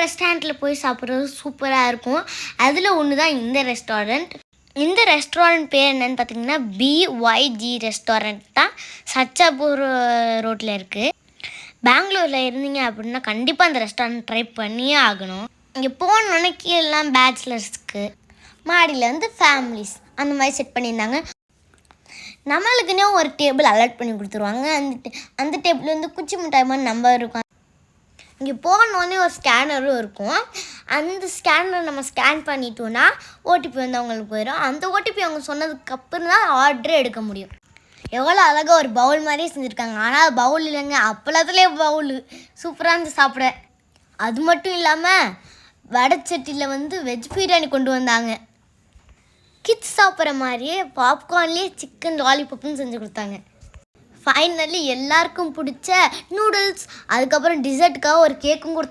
ரெஸ்டாரண்ட்டில் போய் சாப்பிட்றது சூப்பராக இருக்கும். அதில் ஒன்று தான் இந்த ரெஸ்டாரண்ட். இந்த ரெஸ்டாரண்ட் பேர் என்னன்னு பார்த்தீங்கன்னா BYG ரெஸ்டாரண்ட் தான். சச்சாபூர் ரோட்டில் இருக்குது. பெங்களூரில் இருந்தீங்க அப்படின்னா கண்டிப்பாக அந்த ரெஸ்டாரண்ட் ட்ரை பண்ணியே ஆகணும். இங்கே போனோன்னே கீழெல்லாம் பேச்சுலர்ஸ்க்கு, மாடியில் வந்து ஃபேமிலிஸ் அந்த மாதிரி செட் பண்ணியிருந்தாங்க. நம்மளுக்குன்னே ஒரு டேபிள் அலர்ட் பண்ணி கொடுத்துருவாங்க. அந்த டேபிள் வந்து குச்சி மிட்டாய் மாதிரி நம்பர் இருக்கும். இங்கே போனோடனே ஒரு ஸ்கேனரும் இருக்கும். அந்த ஸ்கேனரை நம்ம ஸ்கேன் பண்ணிட்டோன்னா ஓடிபி வந்து அவங்களுக்கு போயிடும். அந்த ஓடிபி அவங்க சொன்னதுக்கப்புறம் தான் ஆர்டரே எடுக்க முடியும். எவ்வளோ அழகாக ஒரு பவுல் மாதிரியே செஞ்சுருக்காங்க. ஆனால் பவுல் இல்லைங்க, அப்பளத்துலேயே பவுலு. சூப்பராக இருந்து சாப்பிட. அது மட்டும் இல்லாமல் வடச்சட்டியில் வந்து வெஜ் பிரியாணி கொண்டு வந்தாங்க. கிட்ஸ் சாப்பிட்ற மாதிரியே பாப்கார்ன்லேயே சிக்கன் லாலிபப்புன்னு செஞ்சு கொடுத்தாங்க. ஃபைனலி எல்லாருக்கும் பிடிச்ச நூடுல்ஸ், அதுக்கப்புறம் டிசர்ட்டுக்காக ஒரு கேக்கும் கொடுத்தாங்க.